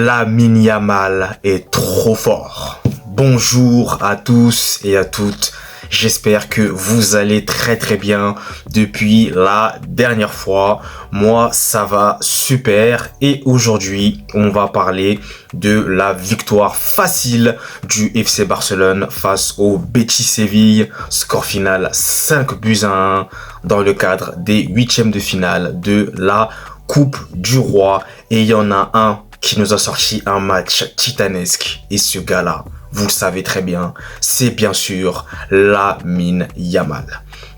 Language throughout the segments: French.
Lamine Yamal est trop fort. Bonjour à tous et à toutes. J'espère que vous allez très bien depuis la dernière fois. Moi, ça va super. Et aujourd'hui, on va parler de la victoire facile du FC Barcelone face au Betis Séville. Score final 5-1 dans le cadre des huitièmes de finale de la Coupe du Roi. Et il y en a un qui nous a sorti un match titanesque. Et ce gars-là, vous le savez très bien, c'est bien sûr Lamine Yamal.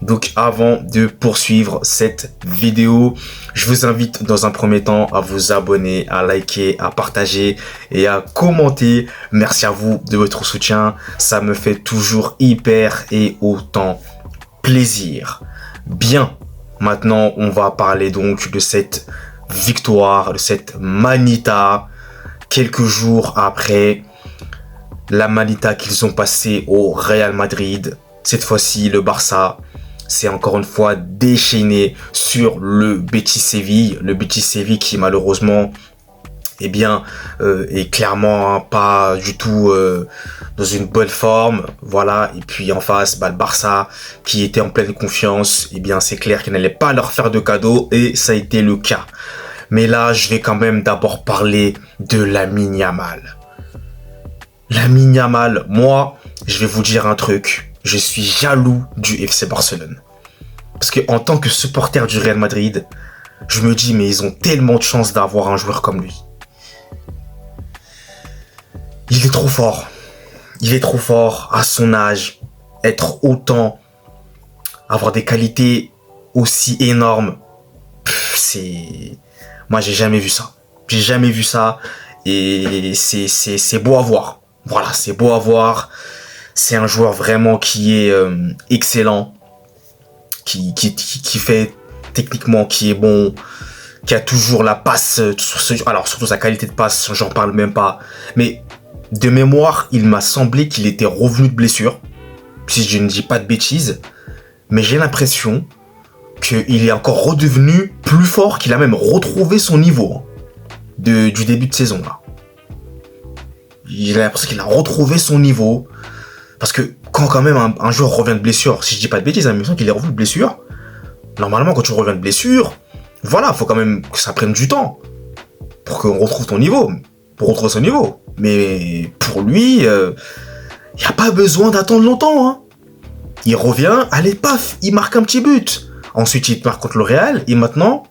Donc avant de poursuivre cette vidéo, je vous invite dans un premier temps à vous abonner, à liker, à partager et à commenter. Merci à vous de votre soutien, ça me fait toujours hyper et autant plaisir. Bien, maintenant on va parler donc de cette victoire, de cette manita, quelques jours après la manita qu'ils ont passée au Real Madrid. Cette fois-ci, le Barça s'est encore une fois déchaîné sur le Betis Séville. Le Betis Séville qui malheureusement est clairement pas du tout dans une bonne forme. Voilà. Et puis en face, le Barça qui était en pleine confiance. C'est clair qu'il n'allait pas leur faire de cadeau et ça a été le cas. Mais là, je vais quand même d'abord parler de Lamine Yamal. Lamine Yamal, moi, je vais vous dire un truc. Je suis jaloux du FC Barcelone. Parce que en tant que supporter du Real Madrid, je me dis, mais ils ont tellement de chance d'avoir un joueur comme lui. Il est trop fort. Il est trop fort à son âge. Être autant, avoir des qualités aussi énormes. Moi, j'ai jamais vu ça. J'ai jamais vu ça. Et c'est beau à voir. Voilà, c'est beau à voir. C'est un joueur vraiment qui est excellent. Qui fait techniquement, qui est bon. Qui a toujours la passe. Alors, surtout sa qualité de passe, j'en parle même pas. Mais de mémoire, il m'a semblé qu'il était revenu de blessure. Si je ne dis pas de bêtises. Mais j'ai l'impression qu'il est encore redevenu plus fort, qu'il a même retrouvé son niveau du début de saison là. Il a l'impression qu'il a retrouvé son niveau. Parce que quand même un joueur revient de blessure, si je dis pas de bêtises, j'ai l'impression qu'il est revenu de blessure. Normalement, quand tu reviens de blessure, voilà, faut quand même que ça prenne du temps pour qu'on retrouve ton niveau, pour retrouver son niveau. Mais pour lui, il n'y a pas besoin d'attendre longtemps. Hein. Il revient, allez, paf, il marque un petit but. Ensuite, il marque contre le Real et maintenant,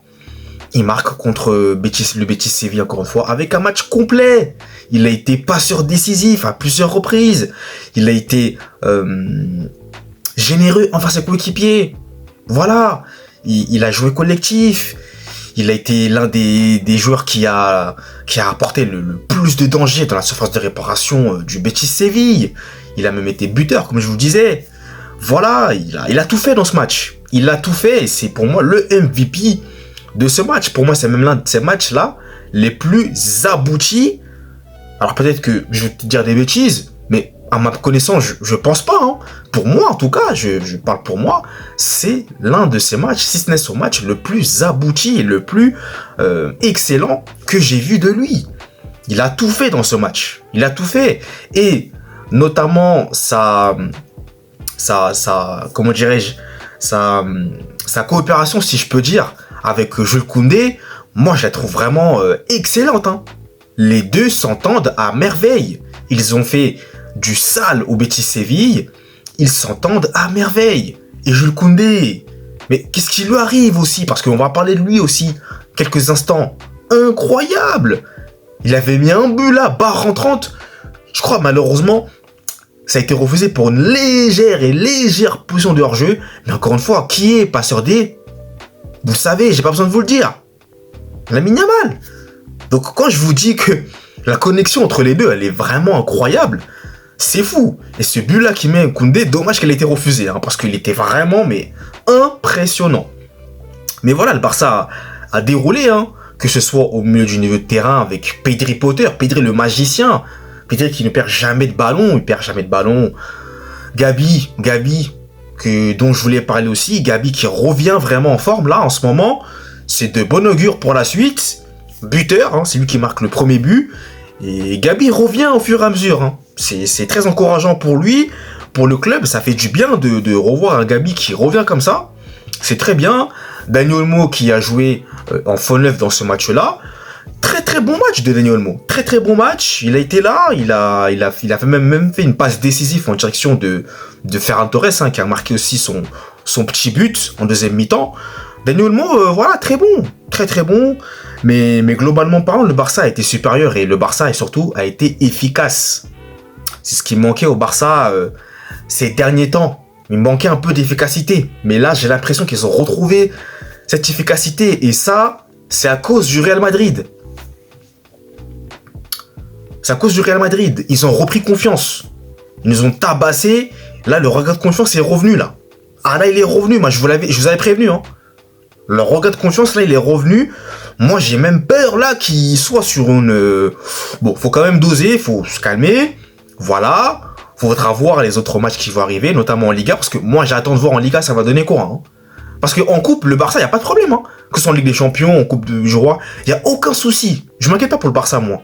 il marque contre le Betis Séville encore une fois avec un match complet. Il a été passeur décisif à plusieurs reprises. Il a été généreux envers ses coéquipiers. Voilà, il a joué collectif. Il a été l'un des joueurs qui a apporté le plus de danger dans la surface de réparation du Betis Séville. Il a même été buteur, comme je vous le disais. Voilà, il a tout fait dans ce match. Il a tout fait et c'est pour moi le MVP de ce match. Pour moi, c'est même l'un de ces matchs-là les plus aboutis. Alors peut-être que je vais te dire des bêtises, mais à ma connaissance, je pense pas. Hein. Pour moi, en tout cas, je parle pour moi, c'est l'un de ces matchs, si ce n'est son match le plus abouti et le plus excellent que j'ai vu de lui. Il a tout fait dans ce match. Il a tout fait. Et notamment comment dirais-je, sa coopération, si je peux dire, avec Jules Koundé, moi je la trouve vraiment excellente. Hein. Les deux s'entendent à merveille. Ils ont fait du sale au Betis Séville, ils s'entendent à merveille. Et Jules Koundé, mais qu'est-ce qui lui arrive aussi? Parce qu'on va parler de lui aussi quelques instants. Incroyable! Il avait mis un but là, barre rentrante. Je crois malheureusement, ça a été refusé pour une légère position de hors-jeu. Mais encore une fois, qui est passeur D? Vous le savez, j'ai pas besoin de vous le dire. Lamine Yamal. Donc quand je vous dis que la connexion entre les deux, elle est vraiment incroyable, c'est fou. Et ce but-là qui met Koundé, dommage qu'elle ait été refusée, hein, parce qu'il était vraiment impressionnant. Mais voilà, le Barça a déroulé, hein, que ce soit au milieu du niveau de terrain avec Pedri Potter, Pedri le magicien, Pedri qui ne perd jamais de ballon, Gabi, dont je voulais parler aussi, Gabi qui revient vraiment en forme là en ce moment, c'est de bon augure pour la suite. Buteur, hein, c'est lui qui marque le premier but. Et Gabi revient au fur et à mesure. Hein. C'est très encourageant pour lui, pour le club. Ça fait du bien de revoir un Gabi qui revient comme ça. C'est très bien. Dani Olmo qui a joué en faux neuf dans ce match-là. Très très bon match de Dani Olmo. Très très bon match. Il a été là. Il a fait même fait une passe décisive en direction de Ferran Torres, hein, qui a marqué aussi son petit but en deuxième mi-temps. Dani Olmo, voilà, très bon. Très très bon. Mais globalement parlant, le Barça a été supérieur et le Barça et surtout a été efficace. C'est ce qui manquait au Barça ces derniers temps. Il manquait un peu d'efficacité. Mais là, j'ai l'impression qu'ils ont retrouvé cette efficacité. Et ça, c'est à cause du Real Madrid. C'est à cause du Real Madrid. Ils ont repris confiance. Ils nous ont tabassé. Là, le regard de confiance est revenu, là. Ah, là, il est revenu. Moi, je vous avais prévenu, hein. Le regard de confiance, là, il est revenu. Moi, j'ai même peur, là, qu'il soit sur une... Bon, faut quand même doser, faut se calmer. Voilà. Faudra voir les autres matchs qui vont arriver, notamment en Liga, parce que moi, j'attends de voir en Liga, ça va donner quoi, hein. Parce qu'en coupe, le Barça, il n'y a pas de problème, hein. Que ce soit en Ligue des Champions, en Coupe du Roi, il n'y a aucun souci. Je m'inquiète pas pour le Barça, moi.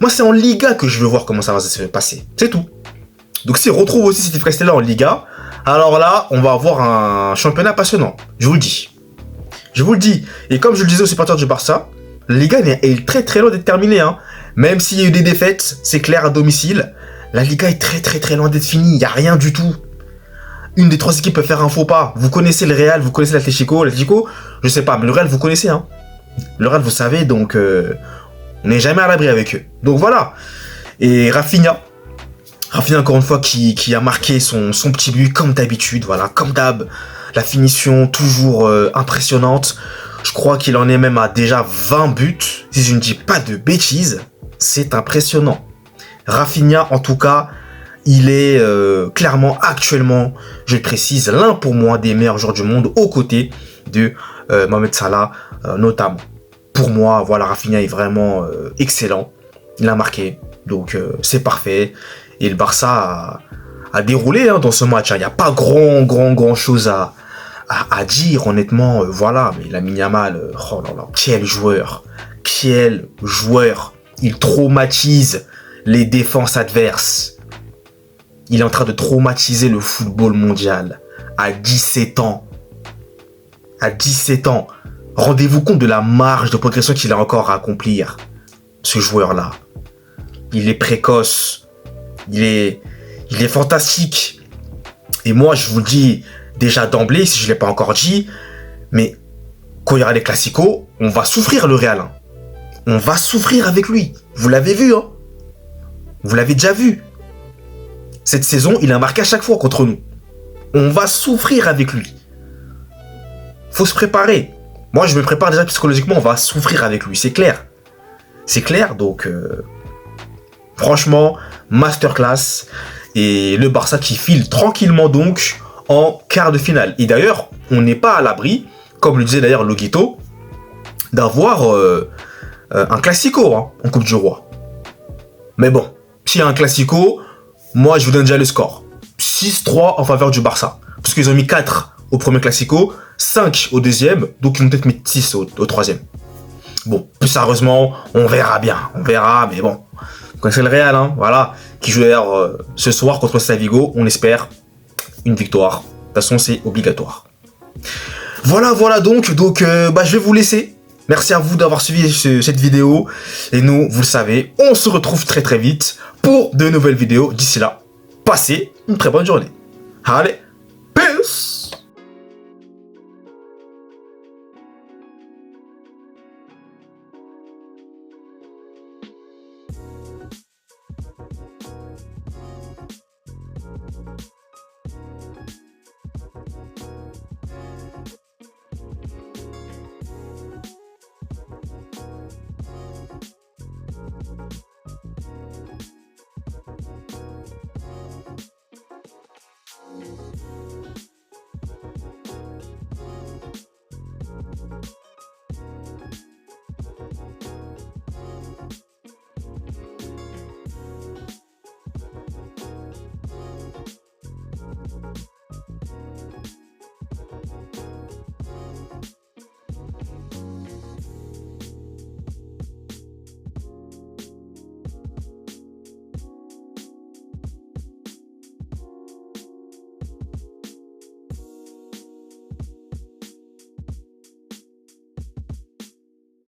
Moi, c'est en Liga que je veux voir comment ça va se passer. C'est tout. Donc, si on retrouve aussi cette efficacité-là en Liga, alors là, on va avoir un championnat passionnant. Je vous le dis. Je vous le dis. Et comme je le disais aux supporters du Barça, la Liga est très très loin d'être terminée. Hein. Même s'il y a eu des défaites, c'est clair, à domicile, la Liga est très très très loin d'être finie. Il n'y a rien du tout. Une des trois équipes peut faire un faux pas. Vous connaissez le Real, vous connaissez l'Atlético. L'Atlético, je sais pas, mais le Real, vous connaissez. Hein. Le Real, vous savez, donc on n'est jamais à l'abri avec eux. Donc voilà. Et Rafinha, encore une fois, qui a marqué son petit but comme d'habitude. Voilà, comme d'hab. La finition toujours impressionnante. Je crois qu'il en est même à déjà 20 buts. Si je ne dis pas de bêtises, c'est impressionnant. Rafinha, en tout cas, il est clairement, actuellement, je le précise, l'un pour moi des meilleurs joueurs du monde, aux côtés de Mohamed Salah, notamment. Pour moi, voilà, Rafinha est vraiment excellent. Il a marqué, donc c'est parfait. Et le Barça a déroulé hein, dans ce match. Il n'y a pas grand chose à dire, honnêtement. Voilà, mais Lamine Yamal, oh là là, quel joueur. Il traumatise les défenses adverses. Il est en train de traumatiser le football mondial. À 17 ans. Rendez-vous compte de la marge de progression qu'il a encore à accomplir. Ce joueur-là. Il est précoce. Il est fantastique. Et moi, je vous le dis déjà d'emblée, si je ne l'ai pas encore dit, mais quand il y aura les classicos, on va souffrir le Real. Hein. On va souffrir avec lui. Vous l'avez vu, hein. Vous l'avez déjà vu. Cette saison, il a marqué à chaque fois contre nous. On va souffrir avec lui. Faut se préparer. Moi, je me prépare déjà psychologiquement, on va souffrir avec lui, c'est clair. C'est clair, donc... franchement, masterclass. Et le Barça qui file tranquillement donc en quart de finale. Et d'ailleurs, on n'est pas à l'abri, comme le disait d'ailleurs Loguito, d'avoir un classico hein, en Coupe du Roi. Mais bon, s'il y a un classico, moi je vous donne déjà le score. 6-3 en faveur du Barça. Parce qu'ils ont mis 4 au premier classico, 5 au deuxième, donc ils vont peut-être mettre 6 au troisième. Bon, plus sérieusement, on verra bien. On verra, mais bon. Vous connaissez le Real, hein, voilà, qui joue d'ailleurs ce soir contre Slavigo. On espère une victoire. De toute façon, c'est obligatoire. Voilà donc je vais vous laisser. Merci à vous d'avoir suivi cette vidéo. Et nous, vous le savez, on se retrouve très vite pour de nouvelles vidéos. D'ici là, passez une très bonne journée. Allez!